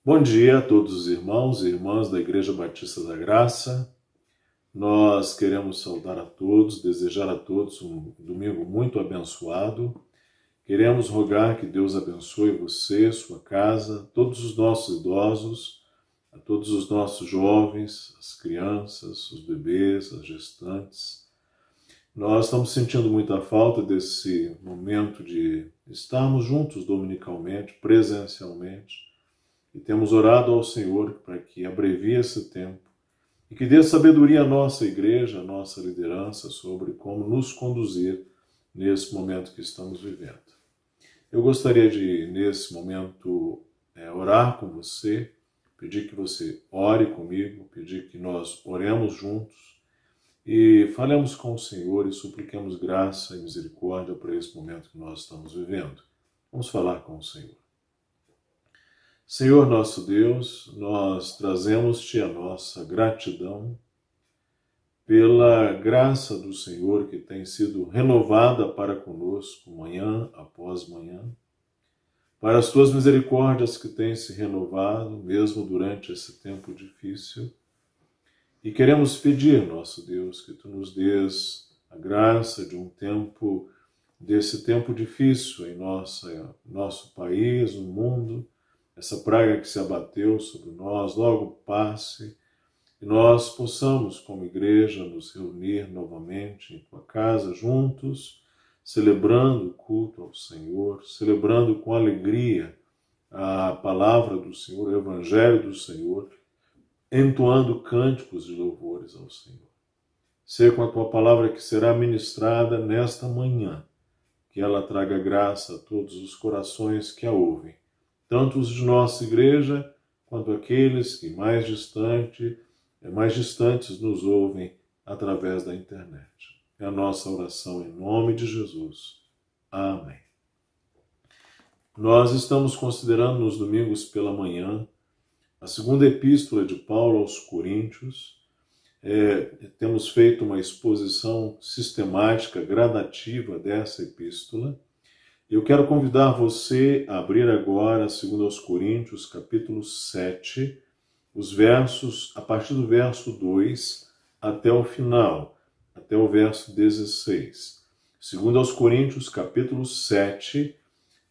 Bom dia a todos os irmãos e irmãs da Igreja Batista da Graça. Nós queremos saudar a todos, desejar a todos um domingo muito abençoado. Queremos rogar que Deus abençoe você, sua casa, todos os nossos idosos, a todos os nossos jovens, as crianças, os bebês, as gestantes. Nós estamos sentindo muita falta desse momento de estarmos juntos dominicalmente, presencialmente. E temos orado ao Senhor para que abrevie esse tempo e que dê sabedoria à nossa igreja, à nossa liderança sobre como nos conduzir nesse momento que estamos vivendo. Eu gostaria de, nesse momento, orar com você, pedir que você ore comigo, pedir que nós oremos juntos e falemos com o Senhor e supliquemos graça e misericórdia para esse momento que nós estamos vivendo. Vamos falar com o Senhor. Senhor nosso Deus, nós trazemos-te a nossa gratidão pela graça do Senhor que tem sido renovada para conosco manhã após manhã, para as tuas misericórdias que têm se renovado mesmo durante esse tempo difícil. E queremos pedir, nosso Deus, que tu nos dês a graça de desse tempo difícil em nosso país, no mundo. Essa praga que se abateu sobre nós logo passe e nós possamos, como igreja, nos reunir novamente em tua casa, juntos, celebrando o culto ao Senhor, celebrando com alegria a palavra do Senhor, o Evangelho do Senhor, entoando cânticos de louvores ao Senhor. Ser com a tua palavra que será ministrada nesta manhã, que ela traga graça a todos os corações que a ouvem, tanto os de nossa igreja, quanto aqueles que mais distantes nos ouvem através da internet. É a nossa oração em nome de Jesus. Amém. Nós estamos considerando nos domingos pela manhã a segunda epístola de Paulo aos Coríntios. Temos feito uma exposição sistemática, gradativa dessa epístola. Eu quero convidar você a abrir agora 2 Coríntios, capítulo 7, os versos, a partir do verso 2 até o final, até o verso 16. 2 Coríntios, capítulo 7,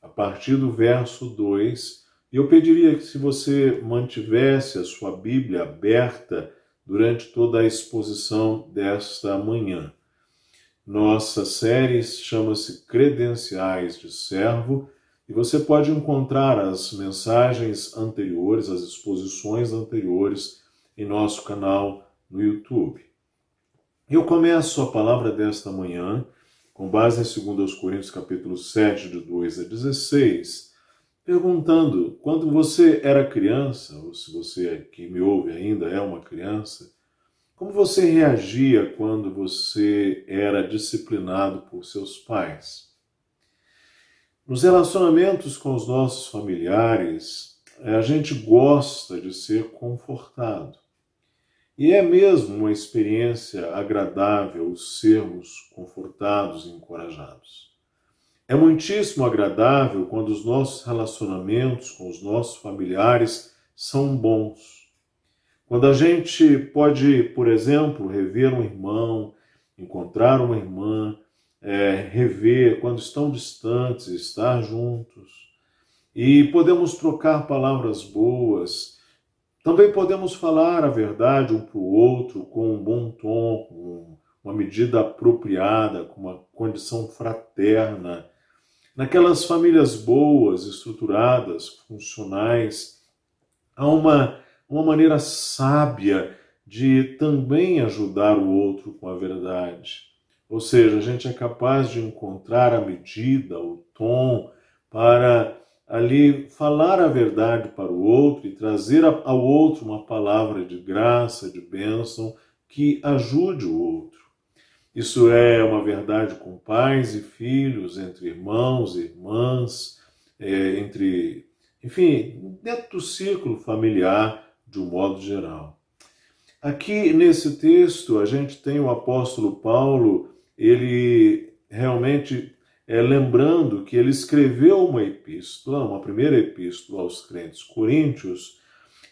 a partir do verso 2. E eu pediria que se você mantivesse a sua Bíblia aberta durante toda a exposição desta manhã. Nossa série chama-se Credenciais de Servo e você pode encontrar as mensagens anteriores, as exposições anteriores em nosso canal no YouTube. Eu começo a palavra desta manhã com base em 2 Coríntios capítulo 7, de 2 a 16, perguntando, quando você era criança, ou se você que me ouve ainda é uma criança, como você reagia quando você era disciplinado por seus pais? Nos relacionamentos com os nossos familiares, a gente gosta de ser confortado. E é mesmo uma experiência agradável sermos confortados e encorajados. É muitíssimo agradável quando os nossos relacionamentos com os nossos familiares são bons. Quando a gente pode, por exemplo, rever um irmão, encontrar uma irmã, rever quando estão distantes, estar juntos. E podemos trocar palavras boas. Também podemos falar a verdade um para o outro com um bom tom, com uma medida apropriada, com uma condição fraterna. Naquelas famílias boas, estruturadas, funcionais, há uma maneira sábia de também ajudar o outro com a verdade. Ou seja, a gente é capaz de encontrar a medida, o tom, para ali falar a verdade para o outro e trazer ao outro uma palavra de graça, de bênção, que ajude o outro. Isso é uma verdade com pais e filhos, entre irmãos e irmãs, dentro do círculo familiar, de um modo geral. Aqui nesse texto a gente tem o apóstolo Paulo, ele realmente lembrando que ele escreveu uma primeira epístola aos crentes coríntios,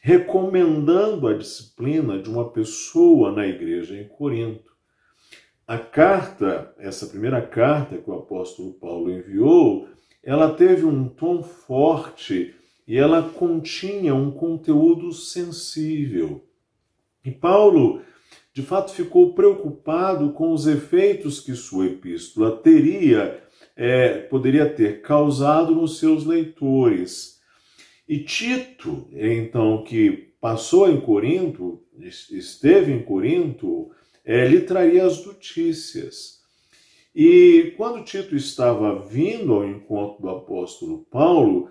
recomendando a disciplina de uma pessoa na igreja em Corinto. A carta, essa primeira carta que o apóstolo Paulo enviou, ela teve um tom forte e ela continha um conteúdo sensível. E Paulo, de fato, ficou preocupado com os efeitos que sua epístola poderia ter causado nos seus leitores. E Tito, então, que passou em Corinto, esteve em Corinto, lhe traria as notícias. E quando Tito estava vindo ao encontro do apóstolo Paulo,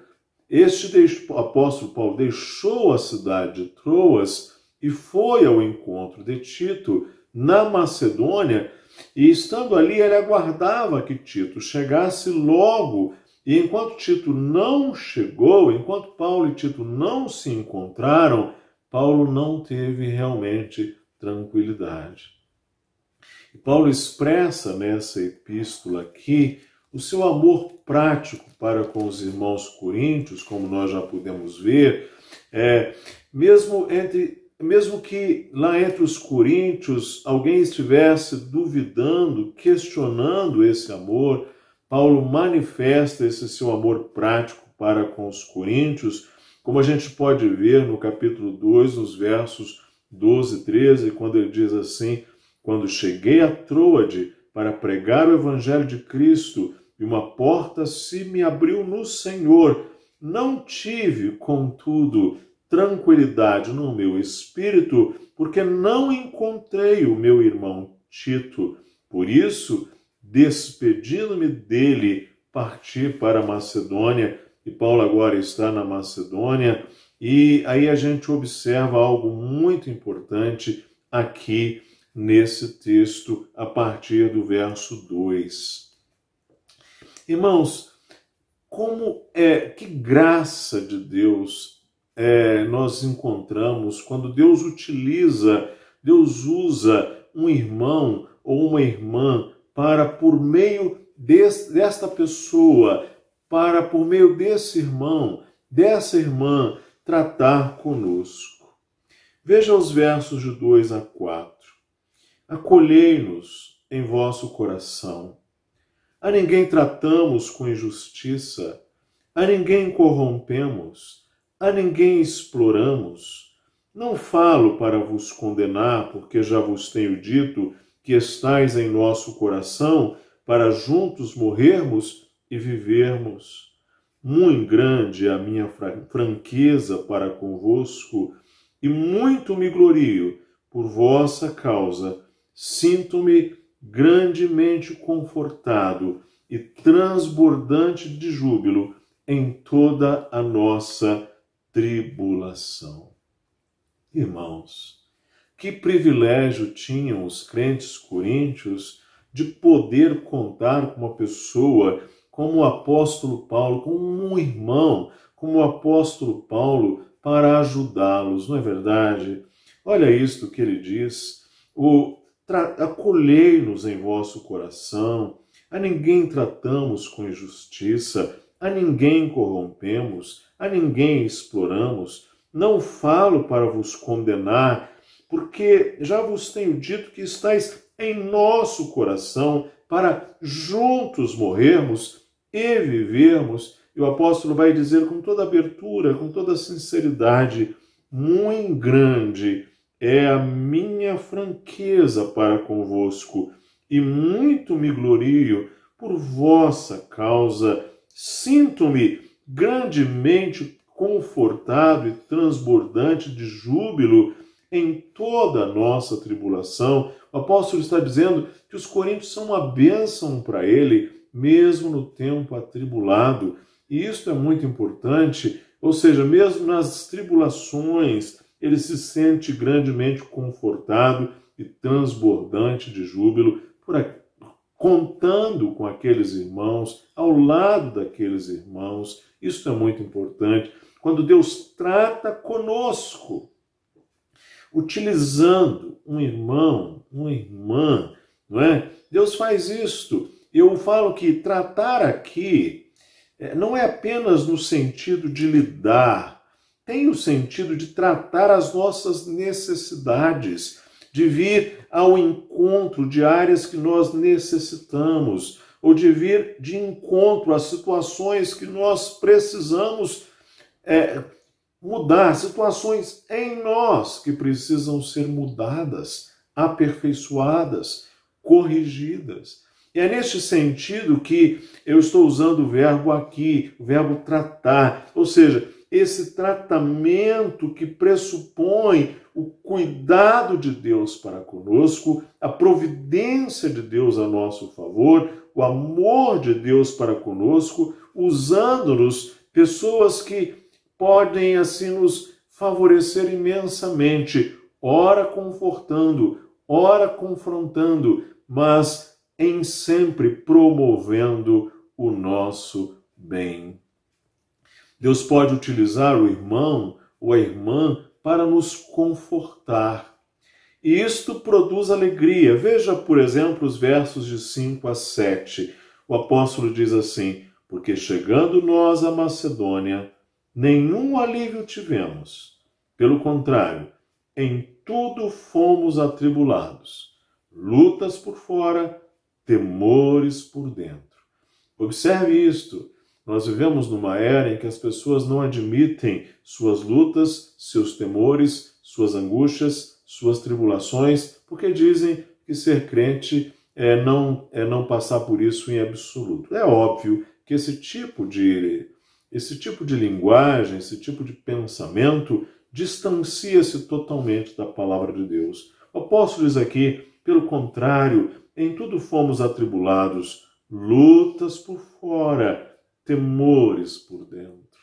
apóstolo Paulo deixou a cidade de Troas e foi ao encontro de Tito na Macedônia, e estando ali ele aguardava que Tito chegasse logo, e enquanto Tito não chegou, enquanto Paulo e Tito não se encontraram, Paulo não teve realmente tranquilidade. E Paulo expressa nessa epístola aqui o seu amor prático para com os irmãos coríntios, como nós já pudemos ver, mesmo que lá entre os coríntios alguém estivesse duvidando, questionando esse amor, Paulo manifesta esse seu amor prático para com os coríntios, como a gente pode ver no capítulo 2, nos versos 12 e 13, quando ele diz assim: quando cheguei a Troade para pregar o evangelho de Cristo, e uma porta se me abriu no Senhor, não tive, contudo, tranquilidade no meu espírito, porque não encontrei o meu irmão Tito. Por isso, despedindo-me dele, parti para a Macedônia. E Paulo agora está na Macedônia. E aí a gente observa algo muito importante aqui nesse texto, a partir do verso 2. Irmãos, que graça de Deus nós encontramos quando Deus usa um irmão ou uma irmã para, por meio desta pessoa, por meio desse irmão, dessa irmã, tratar conosco. Veja os versos de 2 a 4. Acolhei-nos em vosso coração. A ninguém tratamos com injustiça, a ninguém corrompemos, a ninguém exploramos. Não falo para vos condenar, porque já vos tenho dito que estais em nosso coração, para juntos morrermos e vivermos. Muito grande é a minha franqueza para convosco, e muito me glorio por vossa causa. Sinto-me grandemente confortado e transbordante de júbilo em toda a nossa tribulação. Irmãos, que privilégio tinham os crentes coríntios de poder contar com uma pessoa como o apóstolo Paulo, como um irmão, como o apóstolo Paulo, para ajudá-los, não é verdade? Olha isto que ele diz: acolhei-nos em vosso coração, a ninguém tratamos com injustiça, a ninguém corrompemos, a ninguém exploramos. Não falo para vos condenar, porque já vos tenho dito que estáis em nosso coração, para juntos morrermos e vivermos. E o apóstolo vai dizer com toda abertura, com toda sinceridade: muito grande é a minha franqueza para convosco, e muito me glorio por vossa causa. Sinto-me grandemente confortado e transbordante de júbilo em toda a nossa tribulação. O apóstolo está dizendo que os coríntios são uma bênção para ele, mesmo no tempo atribulado. E isso é muito importante, ou seja, mesmo nas tribulações, ele se sente grandemente confortado e transbordante de júbilo, contando com aqueles irmãos, ao lado daqueles irmãos. Isso é muito importante. Quando Deus trata conosco, utilizando um irmão, uma irmã, não é? Deus faz isto. Eu falo que tratar aqui não é apenas no sentido de lidar, tem o sentido de tratar as nossas necessidades, de vir ao encontro de áreas que nós necessitamos, ou de vir de encontro às situações que nós precisamos mudar, situações em nós que precisam ser mudadas, aperfeiçoadas, corrigidas. E é neste sentido que eu estou usando o verbo aqui, o verbo tratar, ou seja, esse tratamento que pressupõe o cuidado de Deus para conosco, a providência de Deus a nosso favor, o amor de Deus para conosco, usando-nos pessoas que podem assim nos favorecer imensamente, ora confortando, ora confrontando, mas em sempre promovendo o nosso bem. Deus pode utilizar o irmão ou a irmã para nos confortar. E isto produz alegria. Veja, por exemplo, os versos de 5 a 7. O apóstolo diz assim: porque chegando nós à Macedônia, nenhum alívio tivemos. Pelo contrário, em tudo fomos atribulados. Lutas por fora, temores por dentro. Observe isto. Nós vivemos numa era em que as pessoas não admitem suas lutas, seus temores, suas angústias, suas tribulações, porque dizem que ser crente é não passar por isso em absoluto. É óbvio que esse tipo de linguagem, esse tipo de pensamento distancia-se totalmente da palavra de Deus. O apóstolo diz aqui, pelo contrário, em tudo fomos atribulados, lutas por fora, temores por dentro.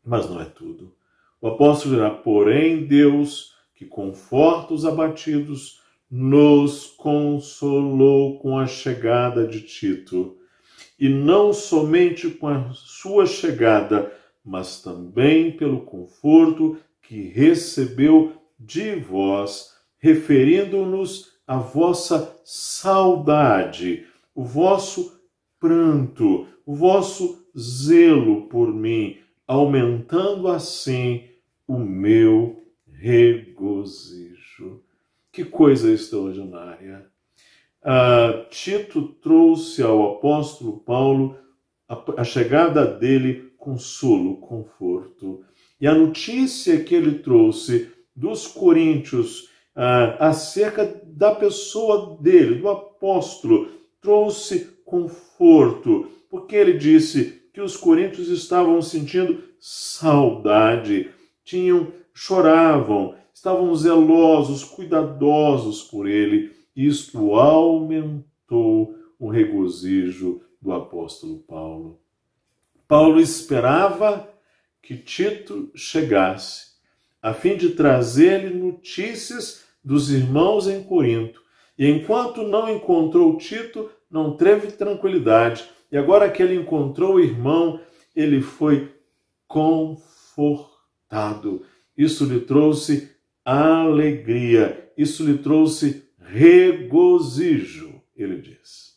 Mas não é tudo. O apóstolo dirá, porém Deus, que conforta os abatidos, nos consolou com a chegada de Tito. E não somente com a sua chegada, mas também pelo conforto que recebeu de vós, referindo-nos à vossa saudade, o vosso pranto, o vosso zelo por mim, aumentando assim o meu regozijo. Que coisa extraordinária! Tito trouxe ao apóstolo Paulo a chegada dele consolo, conforto. E a notícia que ele trouxe dos coríntios acerca da pessoa dele, do apóstolo, trouxe conforto, porque ele disse que os coríntios estavam sentindo saudade, choravam, estavam zelosos, cuidadosos por ele. Isto aumentou o regozijo do apóstolo Paulo. Paulo esperava que Tito chegasse, a fim de trazer-lhe notícias dos irmãos em Corinto. E enquanto não encontrou Tito, não teve tranquilidade. E agora que ele encontrou o irmão, ele foi confortado. Isso lhe trouxe alegria, isso lhe trouxe regozijo, ele diz.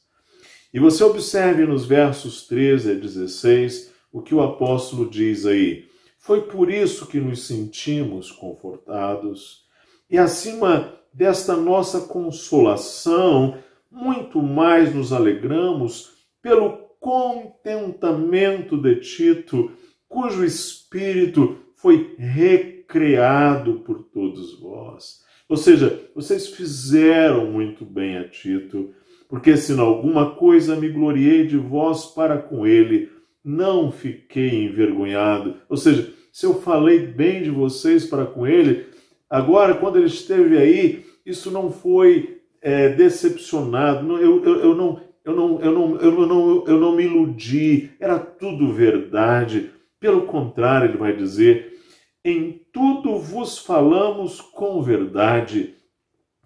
E você observe nos versos 13 a 16 o que o apóstolo diz aí. Foi por isso que nos sentimos confortados e acima desta nossa consolação, muito mais nos alegramos pelo contentamento de Tito, cujo espírito foi recreado por todos vós. Ou seja, vocês fizeram muito bem a Tito, porque se em alguma coisa me gloriei de vós para com ele, não fiquei envergonhado. Ou seja, se eu falei bem de vocês para com ele, agora quando ele esteve aí, isso não foi decepcionado. Eu não me iludi. Era tudo verdade. Pelo contrário, ele vai dizer: em tudo vos falamos com verdade.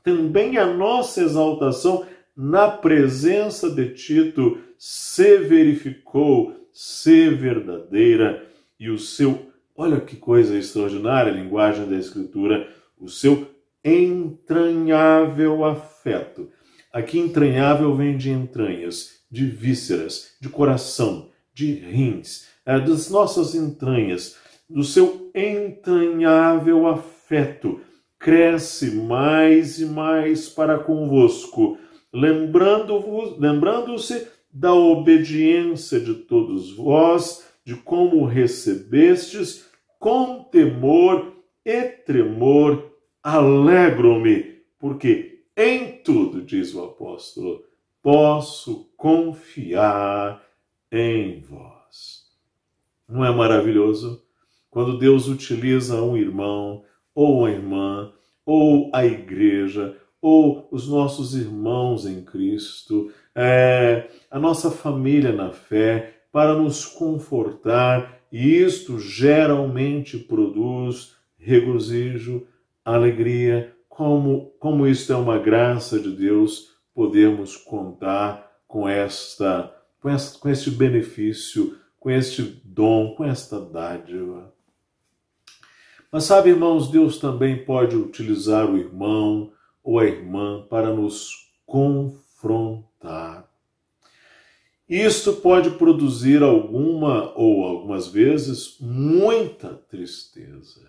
Também a nossa exaltação na presença de Tito se verificou ser verdadeira, e o seu, olha que coisa extraordinária a linguagem da Escritura, o seu entranhável afeto. Aqui entranhável vem de entranhas, de vísceras, de coração, de rins, das nossas entranhas. do seu entranhável afeto, cresce mais e mais para convosco, lembrando-se da obediência de todos vós, de como recebestes com temor e tremor, alegro-me, porque em tudo, diz o apóstolo, posso confiar em vós. Não é maravilhoso? Quando Deus utiliza um irmão, ou uma irmã, ou a igreja, ou os nossos irmãos em Cristo, a nossa família na fé, para nos confortar, e isto geralmente produz regozijo, alegria, como isto é uma graça de Deus, podemos contar com este benefício, com este dom, com esta dádiva. Mas sabe, irmãos, Deus também pode utilizar o irmão ou a irmã para nos confrontar. Isto pode produzir algumas vezes, muita tristeza.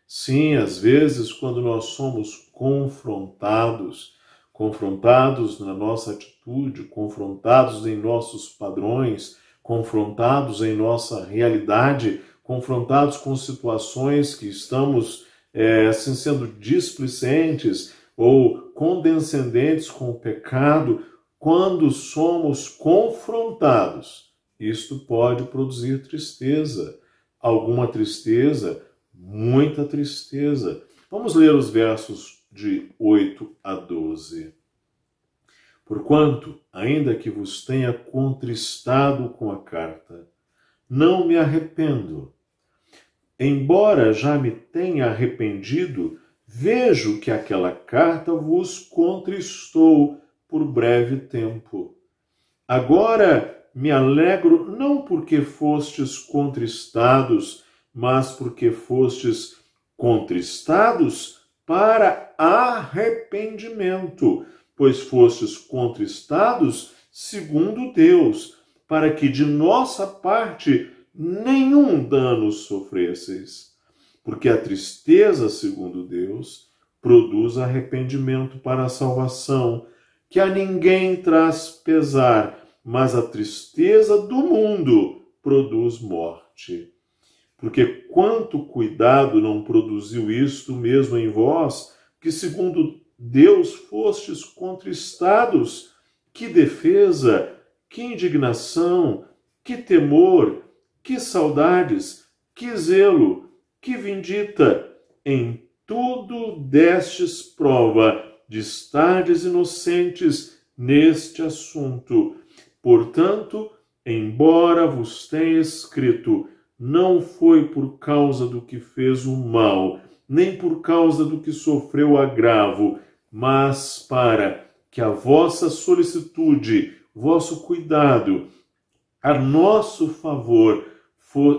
Sim, às vezes, quando nós somos confrontados na nossa atitude, confrontados em nossos padrões, confrontados em nossa realidade, confrontados com situações que estamos assim sendo displicentes ou condescendentes com o pecado, quando somos confrontados, isto pode produzir tristeza. Alguma tristeza, muita tristeza. Vamos ler os versos de 8 a 12. Porquanto, ainda que vos tenha contristado com a carta, não me arrependo. Embora já me tenha arrependido, vejo que aquela carta vos contristou por breve tempo. Agora me alegro não porque fostes contristados, mas porque fostes contristados para arrependimento, pois fostes contristados segundo Deus, para que de nossa parte nenhum dano sofresseis. Porque a tristeza, segundo Deus, produz arrependimento para a salvação, que a ninguém traz pesar, mas a tristeza do mundo produz morte. Porque quanto cuidado não produziu isto mesmo em vós, que segundo Deus fostes contristados? Que defesa, que indignação, que temor, que saudades, que zelo, que vindita! Em tudo destes prova de estardes inocentes neste assunto. Portanto, embora vos tenha escrito, não foi por causa do que fez o mal, nem por causa do que sofreu agravo, mas para que a vossa solicitude, vosso cuidado, a nosso favor,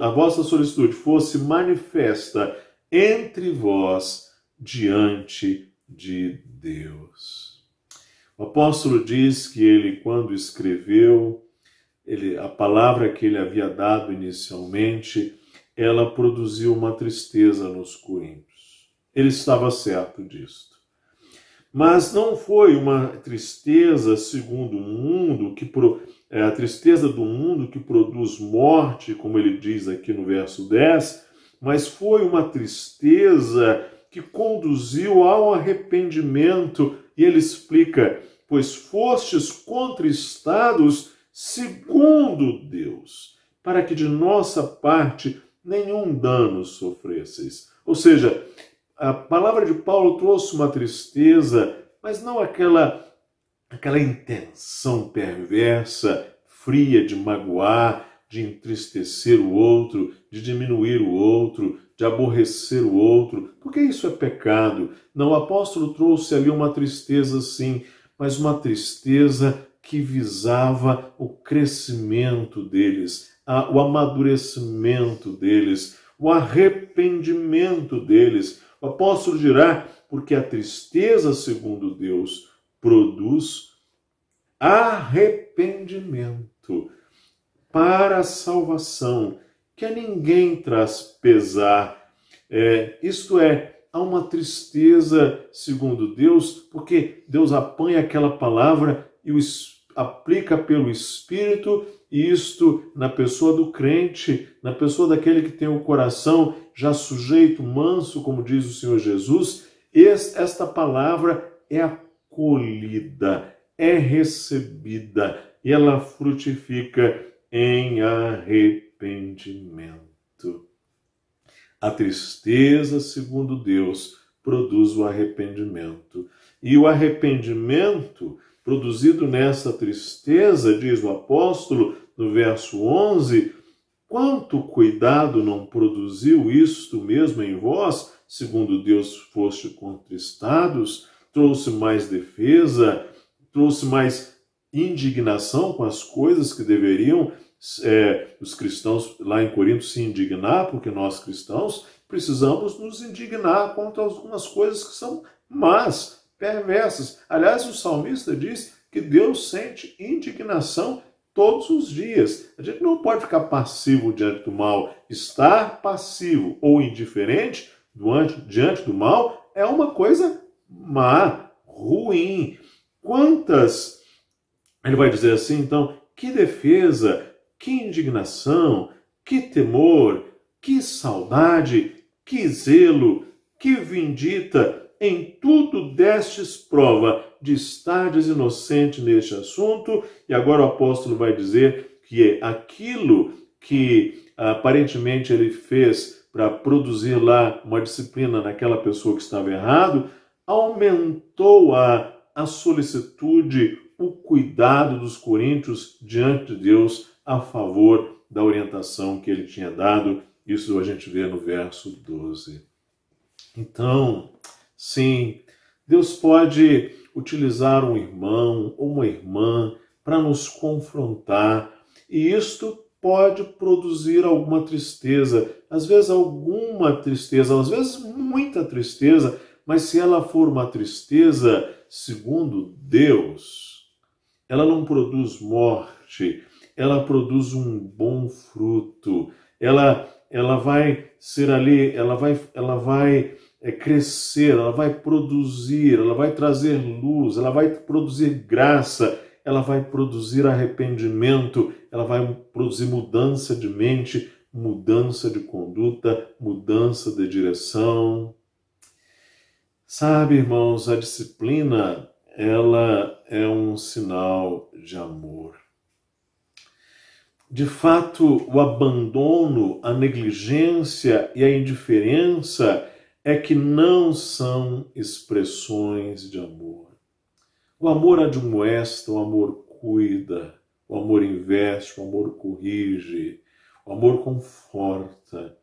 a vossa solicitude fosse manifesta entre vós diante de Deus. O apóstolo diz que ele, quando escreveu, a palavra que ele havia dado inicialmente, ela produziu uma tristeza nos coríntios. Ele estava certo disto. Mas não foi uma tristeza segundo o mundo, a tristeza do mundo que produz morte, como ele diz aqui no verso 10, mas foi uma tristeza que conduziu ao arrependimento. E ele explica, pois fostes contristados segundo Deus, para que de nossa parte nenhum dano sofresseis. Ou seja, a palavra de Paulo trouxe uma tristeza, mas não aquela intenção perversa, fria de magoar, de entristecer o outro, de diminuir o outro, de aborrecer o outro, porque isso é pecado. Não, o apóstolo trouxe ali uma tristeza sim, mas uma tristeza que visava o crescimento deles, o amadurecimento deles, o arrependimento deles. O apóstolo dirá, porque a tristeza, segundo Deus, produz arrependimento para a salvação, que a ninguém traz pesar. Isto é, há uma tristeza, segundo Deus, porque Deus apanha aquela palavra e aplica pelo Espírito, e isto na pessoa do crente, na pessoa daquele que tem o coração já sujeito, manso, como diz o Senhor Jesus. Esta palavra é acolhida, é recebida, e ela frutifica em arrependimento. A tristeza, segundo Deus, produz o arrependimento. E o arrependimento produzido nessa tristeza, diz o apóstolo no verso 11, quanto cuidado não produziu isto mesmo em vós, segundo Deus foste contristados, trouxe mais defesa, trouxe mais indignação com as coisas que deveriam os cristãos lá em Corinto se indignar, porque nós cristãos precisamos nos indignar contra algumas coisas que são más, perversas. Aliás, o salmista diz que Deus sente indignação todos os dias. A gente não pode ficar passivo diante do mal. Estar passivo ou indiferente diante do mal é uma coisa má, ruim. Quantas, ele vai dizer assim, então, que defesa, que indignação, que temor, que saudade, que zelo, que vindita, em tudo destes prova de estardes inocente neste assunto. E agora o apóstolo vai dizer que aquilo que aparentemente ele fez para produzir lá uma disciplina naquela pessoa que estava errado, aumentou a solicitude, o cuidado dos coríntios diante de Deus a favor da orientação que ele tinha dado. Isso a gente vê no verso 12. Então, sim, Deus pode utilizar um irmão ou uma irmã para nos confrontar, e isto pode produzir alguma tristeza, às vezes alguma tristeza, às vezes muita tristeza, mas se ela for uma tristeza segundo Deus, ela não produz morte, ela produz um bom fruto, ela vai ser ali, ela vai crescer, ela vai produzir, ela vai trazer luz, ela vai produzir graça, ela vai produzir arrependimento, ela vai produzir mudança de mente, mudança de conduta, mudança de direção. Sabe, irmãos, a disciplina, ela é um sinal de amor. De fato, o abandono, a negligência e a indiferença é que não são expressões de amor. O amor admoesta, o amor cuida, o amor investe, o amor corrige, o amor conforta.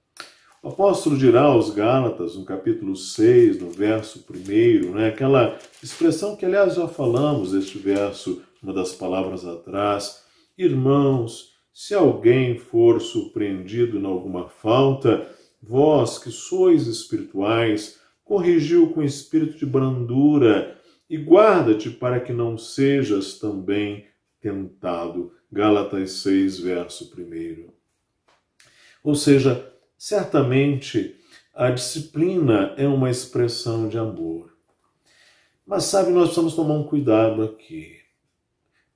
O apóstolo dirá aos Gálatas, no capítulo 6, no verso 1, aquela expressão que, aliás, já falamos deste verso, uma das palavras atrás: irmãos, se alguém for surpreendido em alguma falta, vós que sois espirituais, corrigiu com espírito de brandura e guarda-te para que não sejas também tentado. Gálatas 6, verso 1. Ou seja, certamente a disciplina é uma expressão de amor. Mas sabe, nós precisamos tomar um cuidado aqui,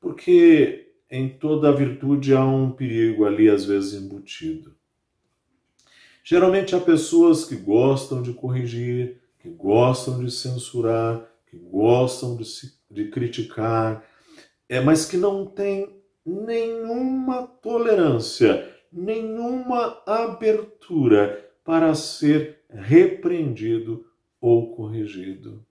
porque em toda virtude há um perigo ali, às vezes, embutido. Geralmente há pessoas que gostam de corrigir, que gostam de censurar, que gostam de criticar, mas que não têm nenhuma tolerância, nenhuma abertura para ser repreendido ou corrigido.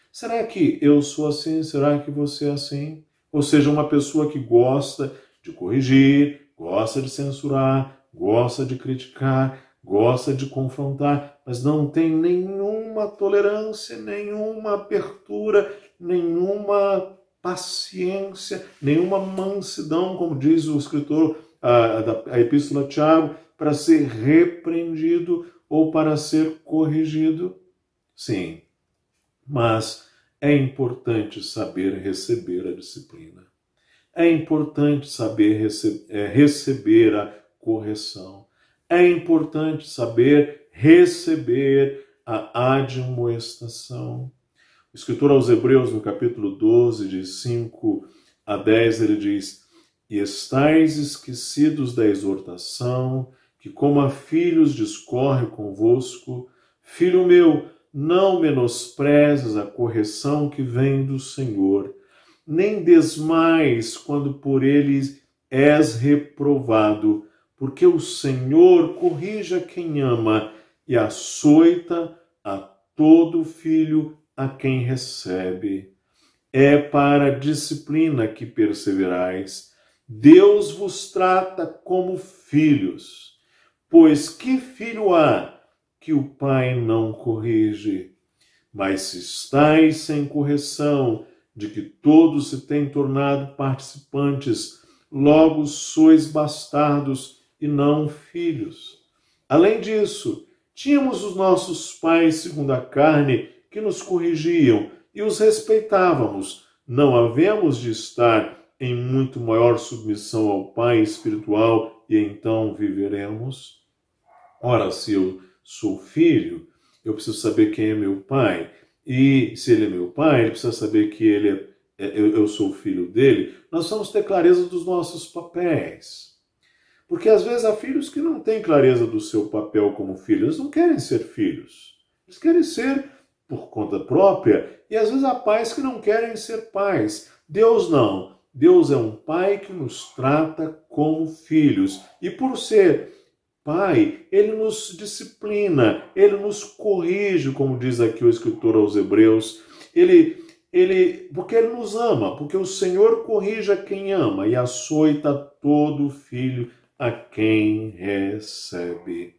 Será que eu sou assim? Será que você é assim? Ou seja, uma pessoa que gosta de corrigir, gosta de censurar, gosta de criticar, gosta de confrontar, mas não tem nenhuma tolerância, nenhuma abertura, nenhuma paciência, nenhuma mansidão, como diz o escritor, a Epístola a Tiago, para ser repreendido ou para ser corrigido. Sim, mas é importante saber receber a disciplina. É importante saber receber a correção. é importante saber receber a admoestação. O escritor aos Hebreus, no capítulo 12, de 5 a 10, ele diz: E estais esquecidos da exortação, que como a filhos discorre convosco. Filho meu, não menosprezes a correção que vem do Senhor, nem desmais quando por ele és reprovado, porque o Senhor corrige a quem ama e açoita a todo filho a quem recebe. É para a disciplina que perseverais. Deus vos trata como filhos. Pois que filho há que o pai não corrige? Mas se estáis sem correção, de que todos se têm tornado participantes, logo sois bastardos e não filhos. Além disso, tínhamos os nossos pais segundo a carne que nos corrigiam e os respeitávamos. Não havemos de estar em muito maior submissão ao Pai espiritual e então viveremos? Ora, se eu sou filho, eu preciso saber quem é meu pai. E se ele é meu pai, ele precisa saber que eu sou filho dele. Nós vamos ter clareza dos nossos papéis. Porque às vezes há filhos que não têm clareza do seu papel como filhos. Eles não querem ser filhos. Eles querem ser por conta própria. E às vezes há pais que não querem ser pais. Deus não. Deus é um pai que nos trata como filhos. E por ser pai, ele nos disciplina, ele nos corrige, como diz aqui o escritor aos Hebreus. Porque ele nos ama, porque o Senhor corrige a quem ama e açoita todo filho a quem recebe.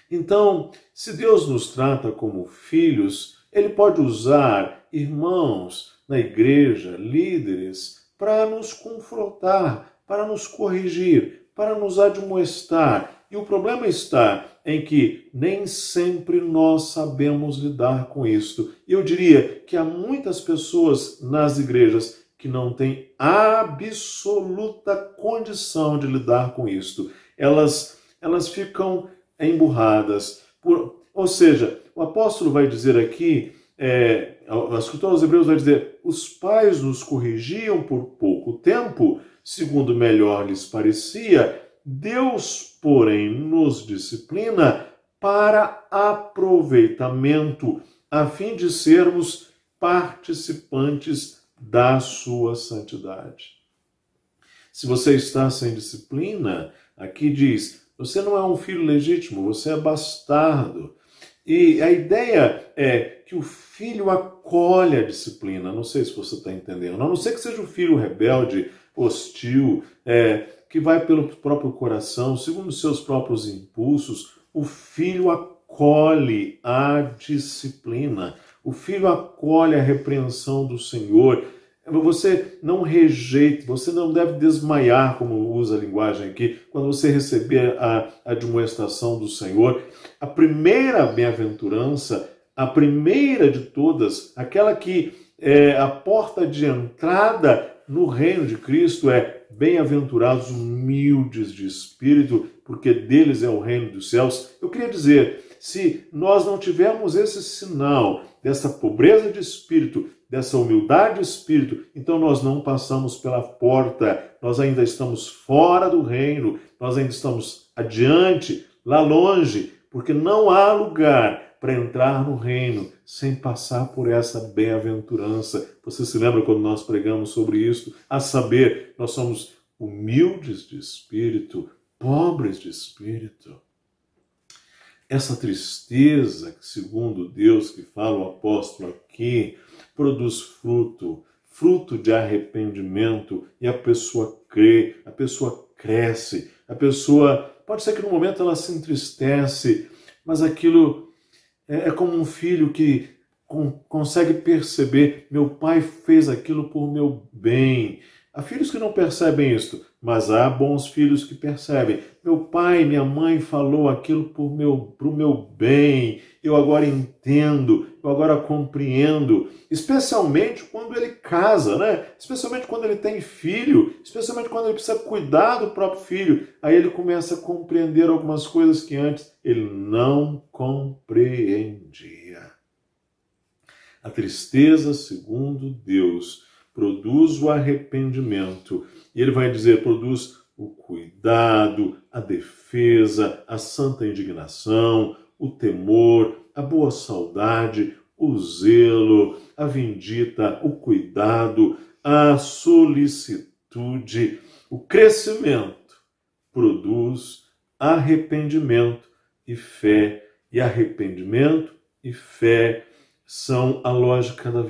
Então, se Deus nos trata como filhos, ele pode usar irmãos na igreja, líderes, para nos confrontar, para nos corrigir, para nos admoestar. E o problema está em que nem sempre nós sabemos lidar com isto. E eu diria que há muitas pessoas nas igrejas que não têm absoluta condição de lidar com isto. Elas ficam emburradas. Ou seja, o apóstolo vai dizer aqui, o escritor aos Hebreus vai dizer: os pais nos corrigiam por pouco tempo, segundo melhor lhes parecia. Deus, porém, nos disciplina para aproveitamento, a fim de sermos participantes da sua santidade. Se você está sem disciplina, aqui diz, você não é um filho legítimo, você é bastardo. E a ideia é que o filho acolhe a disciplina. Não sei se você está entendendo. A não ser que seja um filho rebelde, hostil, que vai pelo próprio coração, segundo os seus próprios impulsos, o filho acolhe a disciplina. O filho acolhe a repreensão do Senhor. Você não rejeita, você não deve desmaiar, como usa a linguagem aqui, quando você receber a admoestação do Senhor. A primeira bem-aventurança, a primeira de todas, aquela que é a porta de entrada no reino de Cristo, é: bem-aventurados humildes de espírito, porque deles é o reino dos céus. Eu queria dizer, se nós não tivermos esse sinal dessa pobreza de espírito, dessa humildade de espírito, então nós não passamos pela porta, nós ainda estamos fora do reino, nós ainda estamos adiante, lá longe, porque não há lugar para entrar no reino sem passar por essa bem-aventurança. Você se lembra quando nós pregamos sobre isso? A saber, nós somos humildes de espírito, pobres de espírito. Essa tristeza, que segundo Deus que fala o apóstolo aqui, produz fruto de arrependimento, e a pessoa crê, a pessoa cresce, a pessoa, pode ser que no momento ela se entristece, mas aquilo é como um filho que consegue perceber: meu pai fez aquilo por meu bem. Há filhos que não percebem isso, Mas há bons filhos que percebem: meu pai, minha mãe falou aquilo pro meu bem, eu agora entendo, eu agora compreendo. Especialmente quando ele casa, né? Especialmente quando ele tem filho, especialmente quando ele precisa cuidar do próprio filho. Aí ele começa a compreender algumas coisas que antes ele não compreendia. A tristeza, segundo Deus, produz o arrependimento. E ele vai dizer, produz o cuidado, a defesa, a santa indignação, o temor, a boa saudade, o zelo, a vindita, o cuidado, a solicitude. O crescimento produz arrependimento e fé. E arrependimento e fé são a lógica da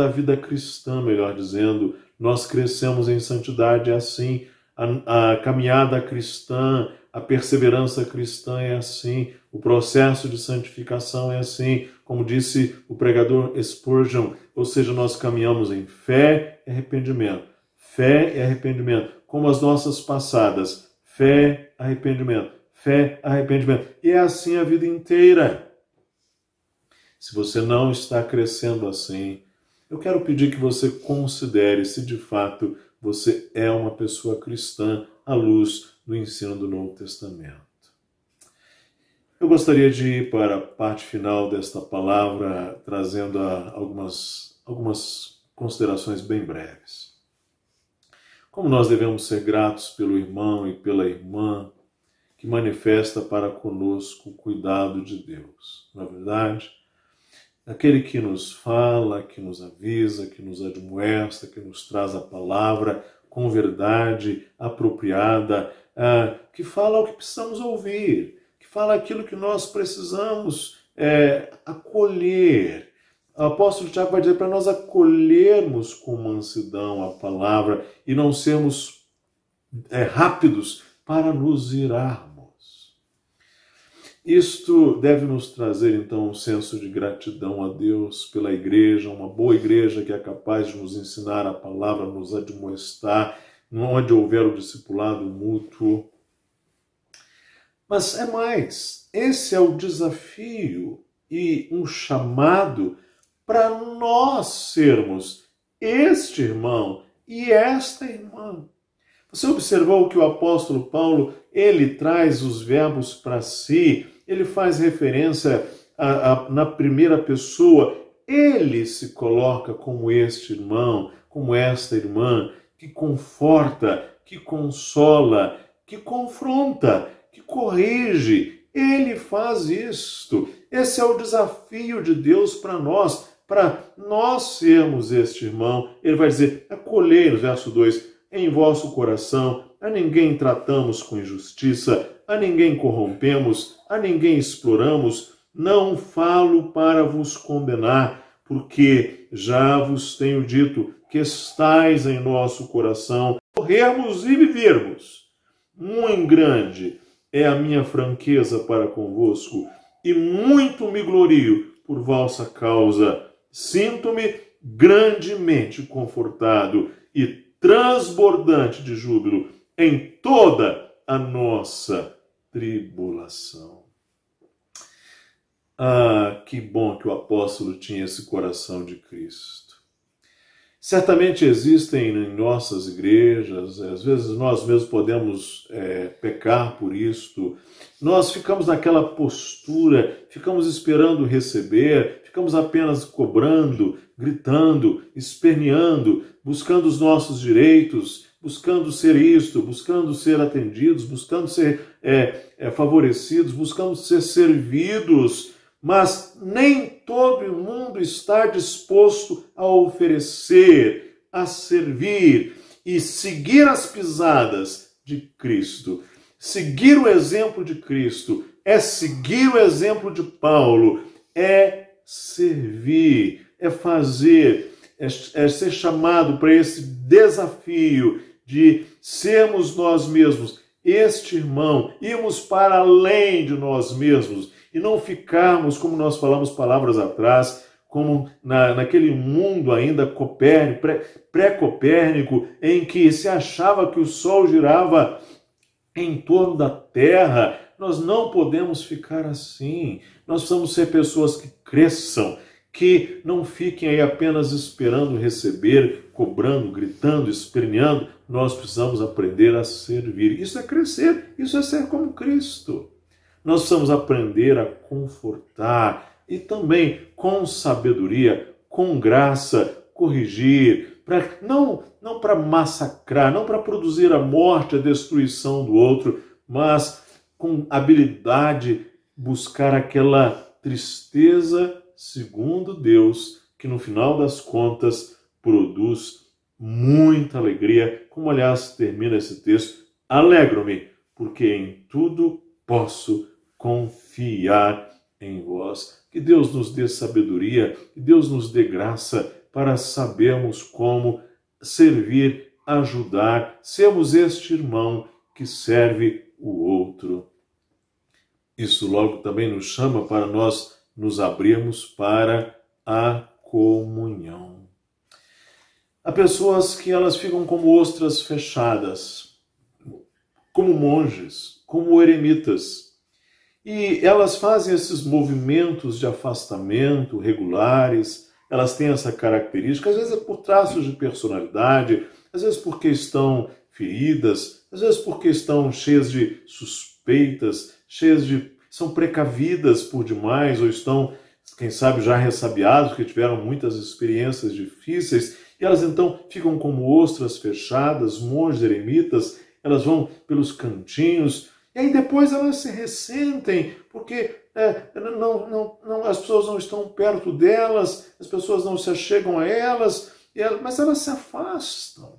vida cristã, melhor dizendo. Nós crescemos em santidade assim, a caminhada cristã, a perseverança cristã é assim, o processo de santificação é assim, como disse o pregador Spurgeon, ou seja, nós caminhamos em fé e arrependimento, como as nossas passadas, fé, arrependimento, e é assim a vida inteira. Se você não está crescendo assim, eu quero pedir que você considere se de fato você é uma pessoa cristã à luz do ensino do Novo Testamento. Eu gostaria de ir para a parte final desta palavra, trazendo algumas considerações bem breves. Como nós devemos ser gratos pelo irmão e pela irmã que manifesta para conosco o cuidado de Deus. Na verdade, aquele que nos fala, que nos avisa, que nos admoesta, que nos traz a palavra com verdade apropriada, que fala o que precisamos ouvir, que fala aquilo que nós precisamos acolher. O apóstolo Tiago vai dizer para nós acolhermos com mansidão a palavra e não sermos rápidos para nos irarmos. Isto deve nos trazer, então, um senso de gratidão a Deus pela igreja, uma boa igreja que é capaz de nos ensinar a palavra, nos admoestar, onde houver o discipulado mútuo. Mas é mais, esse é o desafio e um chamado para nós sermos este irmão e esta irmã. Você observou que o apóstolo Paulo, ele traz os verbos para si, ele faz referência na primeira pessoa, ele se coloca como este irmão, como esta irmã, que conforta, que consola, que confronta, que corrige. Ele faz isto. Esse é o desafio de Deus para nós sermos este irmão. Ele vai dizer, acolhei, no verso 2, em vosso coração, a ninguém tratamos com injustiça, a ninguém corrompemos, a ninguém exploramos, não falo para vos condenar, porque já vos tenho dito que estais em nosso coração, morrermos e vivermos. Muito grande é a minha franqueza para convosco, e muito me glorio por vossa causa. Sinto-me grandemente confortado e transbordante de júbilo em toda a nossa tribulação. Ah, que bom que o apóstolo tinha esse coração de Cristo. Certamente existem em nossas igrejas, às vezes nós mesmos podemos pecar por isto, nós ficamos naquela postura, ficamos esperando receber, ficamos apenas cobrando, gritando, esperneando, buscando os nossos direitos, buscando ser isto, buscando ser atendidos, buscando ser favorecidos, buscando ser servidos, mas nem todo mundo está disposto a oferecer, a servir e seguir as pisadas de Cristo. Seguir o exemplo de Cristo é seguir o exemplo de Paulo, é servir, é fazer, é ser chamado para esse desafio de sermos nós mesmos, este irmão, irmos para além de nós mesmos e não ficarmos, como nós falamos palavras atrás, como naquele mundo ainda pré-copérnico, em que se achava que o Sol girava em torno da Terra. Nós não podemos ficar assim. Nós precisamos ser pessoas que cresçam, que não fiquem aí apenas esperando receber, cobrando, gritando, esperneando. Nós precisamos aprender a servir. Isso é crescer, isso é ser como Cristo. Nós precisamos aprender a confortar e também com sabedoria, com graça, corrigir, não para massacrar, não para produzir a morte, a destruição do outro, mas com habilidade buscar aquela tristeza segundo Deus, que no final das contas produz muita alegria, como aliás termina esse texto: alegro-me, porque em tudo posso confiar em vós. Que Deus nos dê sabedoria, que Deus nos dê graça para sabermos como servir, ajudar, sermos este irmão que serve o outro. Isso logo também nos chama para nós nos abrirmos para a comunhão. Há pessoas que elas ficam como ostras fechadas, como monges, como eremitas. E elas fazem esses movimentos de afastamento regulares, elas têm essa característica, às vezes é por traços de personalidade, às vezes porque estão feridas, às vezes porque estão cheias de suspeitas, são precavidas por demais, ou estão, quem sabe, já ressabiadas, porque tiveram muitas experiências difíceis, e elas então ficam como ostras fechadas, monges eremitas, elas vão pelos cantinhos, e aí depois elas se ressentem, porque as pessoas não estão perto delas, as pessoas não se achegam a elas, mas elas se afastam.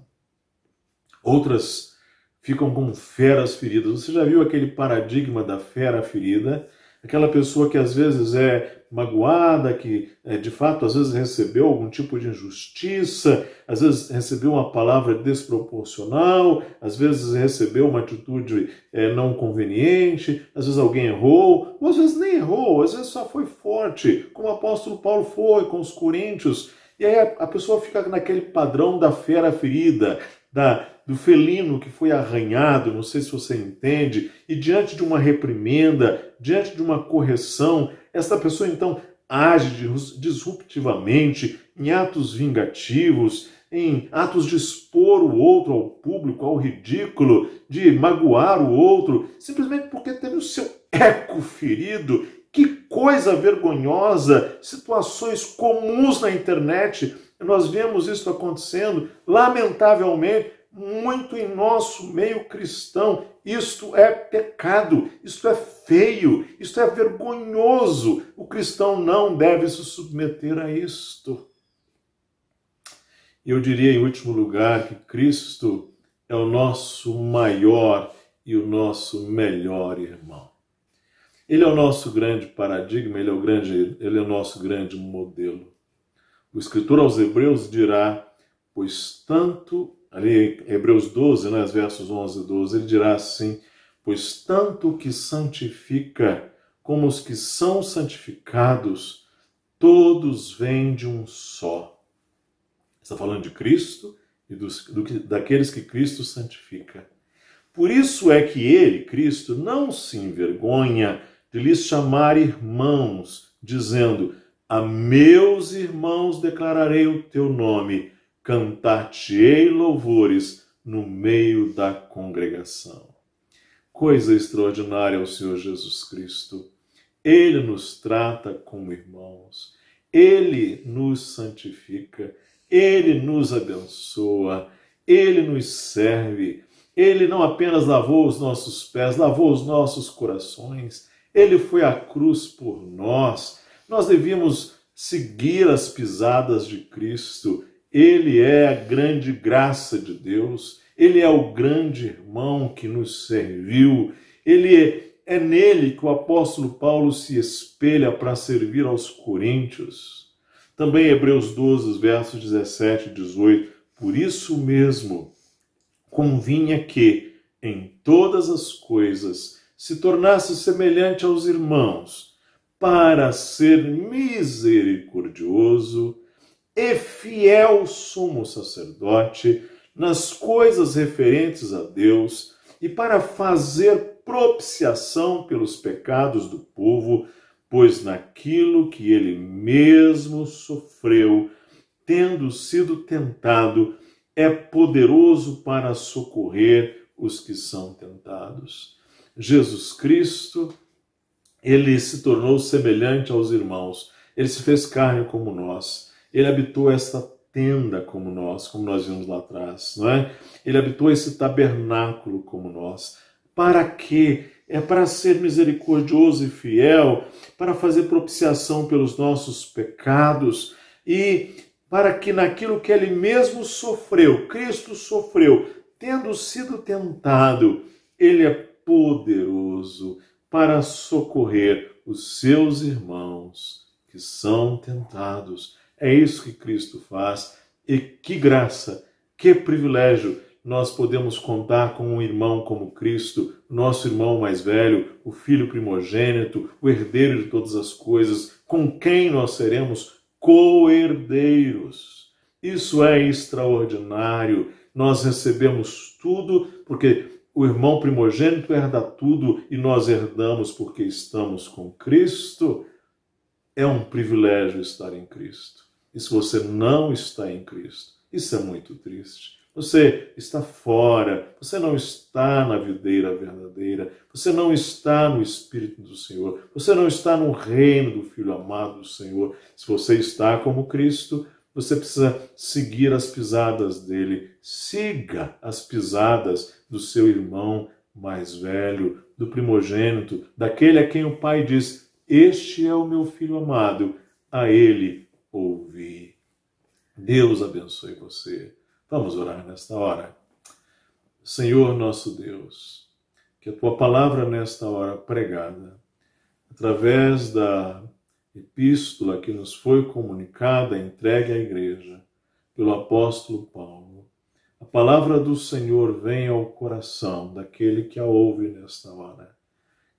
Outras ficam como feras feridas. Você já viu aquele paradigma da fera ferida? Aquela pessoa que às vezes é magoada, que de fato às vezes recebeu algum tipo de injustiça, às vezes recebeu uma palavra desproporcional, às vezes recebeu uma atitude não conveniente, às vezes alguém errou, ou às vezes nem errou, às vezes só foi forte, como o apóstolo Paulo foi com os coríntios. E aí a pessoa fica naquele padrão da fera ferida, do felino que foi arranhado, não sei se você entende, e diante de uma reprimenda, diante de uma correção, essa pessoa então age disruptivamente em atos vingativos, em atos de expor o outro ao público, ao ridículo, de magoar o outro, simplesmente porque teve o seu eco ferido. Que coisa vergonhosa! Situações comuns na internet, nós vemos isso acontecendo, lamentavelmente, muito em nosso meio cristão. Isto é pecado, isto é feio, isto é vergonhoso. O cristão não deve se submeter a isto. Eu diria, em último lugar, que Cristo é o nosso maior e o nosso melhor irmão. Ele é o nosso grande paradigma, ele é o nosso grande modelo. O escritor aos Hebreus dirá, pois tanto, ali em Hebreus 12, versos 11 e 12, ele dirá assim, pois tanto o que santifica como os que são santificados, todos vêm de um só. Está falando de Cristo e daqueles que Cristo santifica. Por isso é que ele, Cristo, não se envergonha de lhes chamar irmãos, dizendo, a meus irmãos declararei o teu nome, cantar-te-ei louvores no meio da congregação. Coisa extraordinária é o Senhor Jesus Cristo. Ele nos trata como irmãos, ele nos santifica, ele nos abençoa, ele nos serve. Ele não apenas lavou os nossos pés, lavou os nossos corações. Ele foi à cruz por nós. Nós devíamos seguir as pisadas de Cristo. Ele é a grande graça de Deus. Ele é o grande irmão que nos serviu. É nele que o apóstolo Paulo se espelha para servir aos coríntios. Também Hebreus 12, versos 17 e 18. Por isso mesmo, convinha que, em todas as coisas, se tornasse semelhante aos irmãos, para ser misericordioso e fiel sumo sacerdote nas coisas referentes a Deus e para fazer propiciação pelos pecados do povo, pois naquilo que ele mesmo sofreu, tendo sido tentado, é poderoso para socorrer os que são tentados. Jesus Cristo, ele se tornou semelhante aos irmãos, ele se fez carne como nós, ele habitou esta tenda como nós vimos lá atrás, não é? Ele habitou esse tabernáculo como nós. Para quê? É para ser misericordioso e fiel, para fazer propiciação pelos nossos pecados e para que naquilo que ele mesmo sofreu, Cristo sofreu, tendo sido tentado, ele é poderoso para socorrer os seus irmãos que são tentados. É isso que Cristo faz e que graça, que privilégio nós podemos contar com um irmão como Cristo, nosso irmão mais velho, o filho primogênito, o herdeiro de todas as coisas, com quem nós seremos co-herdeiros. Isso é extraordinário. Nós recebemos tudo porque o irmão primogênito herda tudo e nós herdamos porque estamos com Cristo. É um privilégio estar em Cristo. E se você não está em Cristo, isso é muito triste. Você está fora, você não está na videira verdadeira, você não está no Espírito do Senhor, você não está no reino do Filho amado do Senhor. Se você está como Cristo, você precisa seguir as pisadas dele. Siga as pisadas do seu irmão mais velho, do primogênito, daquele a quem o Pai diz: este é o meu Filho amado, a ele ouvi. Deus abençoe você. Vamos orar nesta hora. Senhor nosso Deus, que a tua palavra nesta hora pregada, através da epístola que nos foi comunicada, entregue à igreja, pelo apóstolo Paulo, a palavra do Senhor venha ao coração daquele que a ouve nesta hora,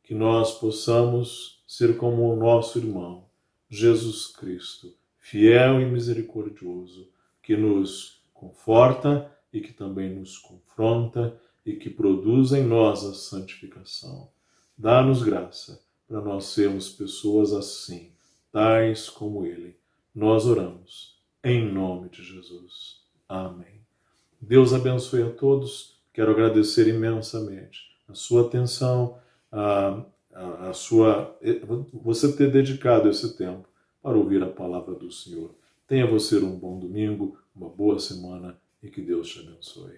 que nós possamos ser como o nosso irmão, Jesus Cristo, fiel e misericordioso, que nos conforta e que também nos confronta e que produz em nós a santificação. Dá-nos graça para nós sermos pessoas assim, tais como Ele. Nós oramos em nome de Jesus. Amém. Deus abençoe a todos. Quero agradecer imensamente a sua atenção, você ter dedicado esse tempo para ouvir a palavra do Senhor. Tenha você um bom domingo, uma boa semana e que Deus te abençoe.